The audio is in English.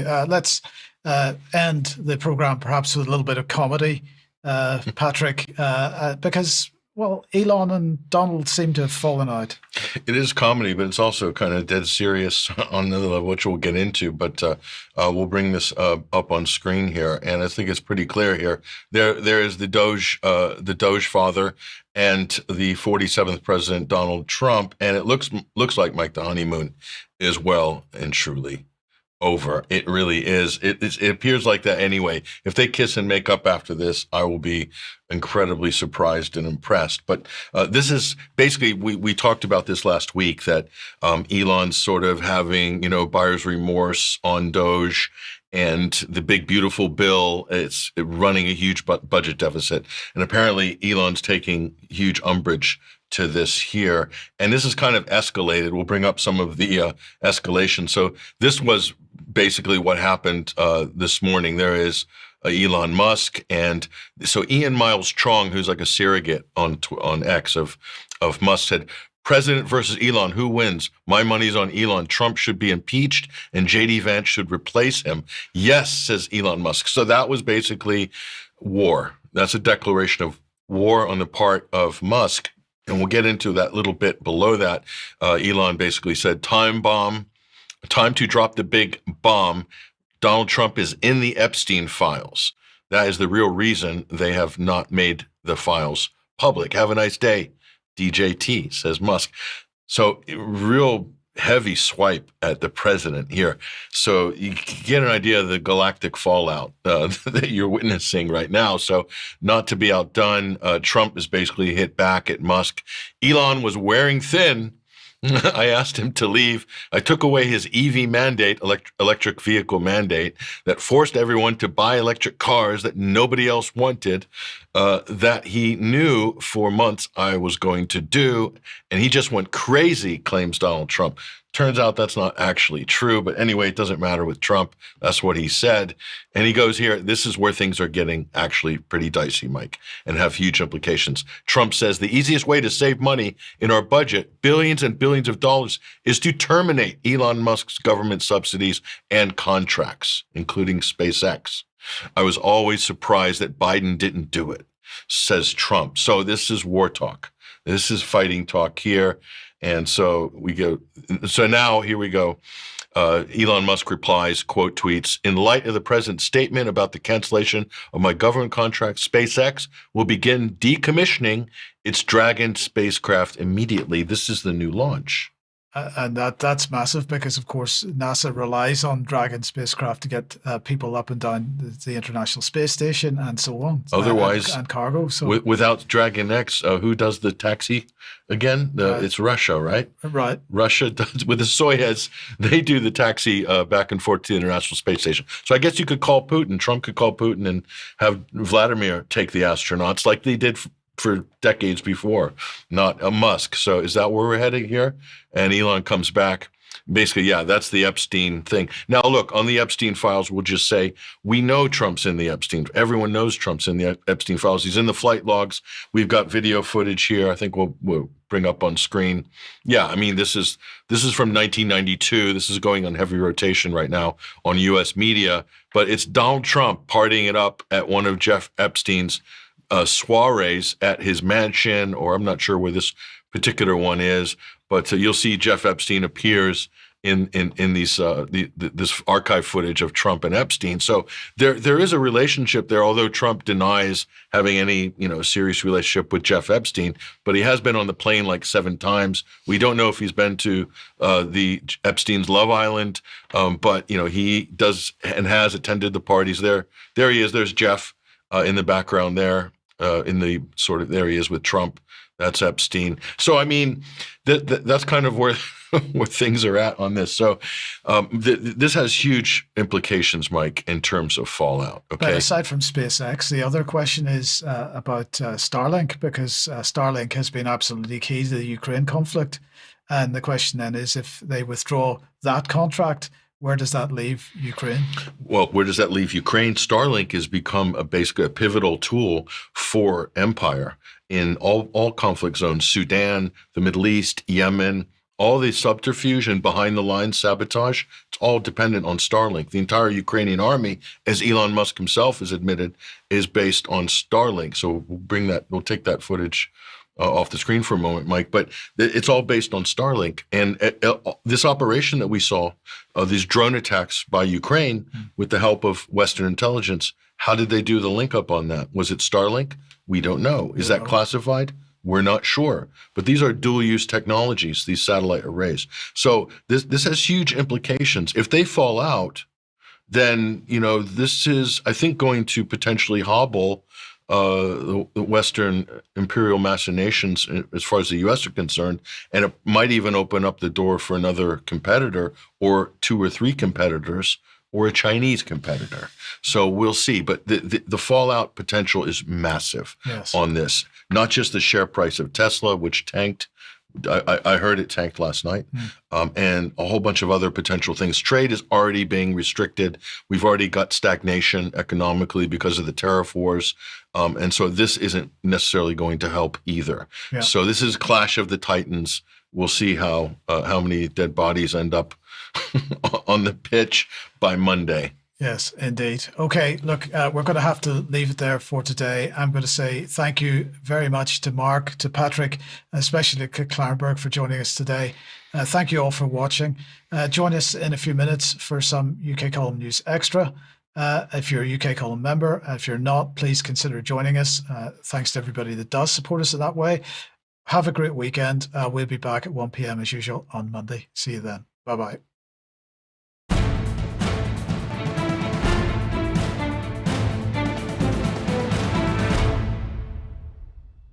Let's end the program perhaps with a little bit of comedy, Patrick, because, well, Elon and Donald seem to have fallen out. It is comedy, but it's also kind of dead serious on another level, which we'll get into. But we'll bring this up on screen here, and I think it's pretty clear here. There is the Doge father, and the 47th president, Donald Trump, and it looks like, Mike, the honeymoon is well and truly over. It really is. It appears like that anyway. If they kiss and make up after this, I will be incredibly surprised and impressed. But this is basically, we talked about this last week, that Elon's sort of having, buyer's remorse on Doge, and the big, beautiful bill, it's running a huge budget deficit. And apparently Elon's taking huge umbrage to this here. And this is kind of escalated. We'll bring up some of the escalation. So this was basically what happened this morning. There is Elon Musk, and so Ian Miles Chong, who's like a surrogate on X of Musk, said, "President versus Elon, who wins? My money's on Elon. Trump should be impeached, and J.D. Vance should replace him." Yes, says Elon Musk. So that was basically war. That's a declaration of war on the part of Musk. And we'll get into that little bit below that. Elon basically said, time to drop the big bomb. Donald Trump is in the Epstein files. That is the real reason they have not made the files public. Have a nice day, DJT, says Musk. So real heavy swipe at the president here. So you get an idea of the galactic fallout that you're witnessing right now. So not to be outdone, Trump is basically hit back at Musk. Elon was wearing thin. I asked him to leave. I took away his EV mandate, electric vehicle mandate, that forced everyone to buy electric cars that nobody else wanted, that he knew for months I was going to do. And he just went crazy, claims Donald Trump. Turns out that's not actually true. But anyway, it doesn't matter with Trump. That's what he said. And he goes here, this is where things are getting actually pretty dicey, Mike, and have huge implications. Trump says the easiest way to save money in our budget, billions and billions of dollars, is to terminate Elon Musk's government subsidies and contracts, including SpaceX. I was always surprised that Biden didn't do it, says Trump. So this is war talk. This is fighting talk here. And so we go. So now here we go. Elon Musk replies, quote, tweets, "In light of the president's statement about the cancellation of my government contract, SpaceX will begin decommissioning its Dragon spacecraft immediately." This is the new launch. And that's massive because, of course, NASA relies on Dragon spacecraft to get people up and down the International Space Station and so on. Otherwise, and cargo. So without Dragon X, who does the taxi again? It's Russia, right? Right. Russia does, with the Soyuz, they do the taxi back and forth to the International Space Station. So I guess you could call Putin, Trump could call Putin and have Vladimir take the astronauts like they did for decades before, not a Musk. So is that where we're heading here? And Elon comes back. Basically, yeah, that's the Epstein thing. Now, look, on the Epstein files, we'll just say, we know Trump's in the Epstein. Everyone knows Trump's in the Epstein files. He's in the flight logs. We've got video footage here. I think we'll bring up on screen. Yeah, I mean, this is from 1992. This is going on heavy rotation right now on U.S. media. But it's Donald Trump partying it up at one of Jeff Epstein's soirees at his mansion, or I'm not sure where this particular one is, but you'll see Jeff Epstein appears in these this archive footage of Trump and Epstein. So there is a relationship there, although Trump denies having any serious relationship with Jeff Epstein. But he has been on the plane like 7 times. We don't know if he's been to the Epstein's Love Island, but he does and has attended the parties there. There he is. There's Jeff in the background there. In the sort of, there he is with Trump. That's Epstein. So, I mean, that's kind of where things are at on this. So this has huge implications, Mike, in terms of fallout. Okay. But aside from SpaceX, the other question is about Starlink, because Starlink has been absolutely key to the Ukraine conflict. And the question then is, if they withdraw that contract, where does that leave Ukraine? Well, where does that leave Ukraine? Starlink has become basically a pivotal tool for empire in all conflict zones: Sudan, the Middle East, Yemen, all the subterfuge and behind the lines sabotage, it's all dependent on Starlink. The entire Ukrainian army, as Elon Musk himself has admitted, is based on Starlink. So we'll take that footage off the screen for a moment, Mike, but it's all based on Starlink. And this operation that we saw, these drone attacks by Ukraine with the help of Western intelligence, how did they do the link up on that? Was it Starlink? We don't know. Is that classified? We're not sure. But these are dual-use technologies, these satellite arrays. So this has huge implications. If they fall out, then, this is, I think, going to potentially hobble the Western imperial machinations as far as the U.S. are concerned, and it might even open up the door for another competitor or 2 or 3 competitors or a Chinese competitor. So we'll see. But the fallout potential is massive on this. Not just the share price of Tesla, which tanked. I heard it tanked last night, and a whole bunch of other potential things. Trade is already being restricted. We've already got stagnation economically because of the tariff wars, and so this isn't necessarily going to help either. Yeah. So this is Clash of the Titans. We'll see how many dead bodies end up on the pitch by Monday. Yes, indeed. Okay, look, we're going to have to leave it there for today. I'm going to say thank you very much to Mark, to Patrick, especially to Clarenberg for joining us today. Thank you all for watching. Join us in a few minutes for some UK Column News Extra. If you're a UK Column member, if you're not, please consider joining us. Thanks to everybody that does support us in that way. Have a great weekend. We'll be back at 1 p.m. as usual on Monday. See you then. Bye-bye.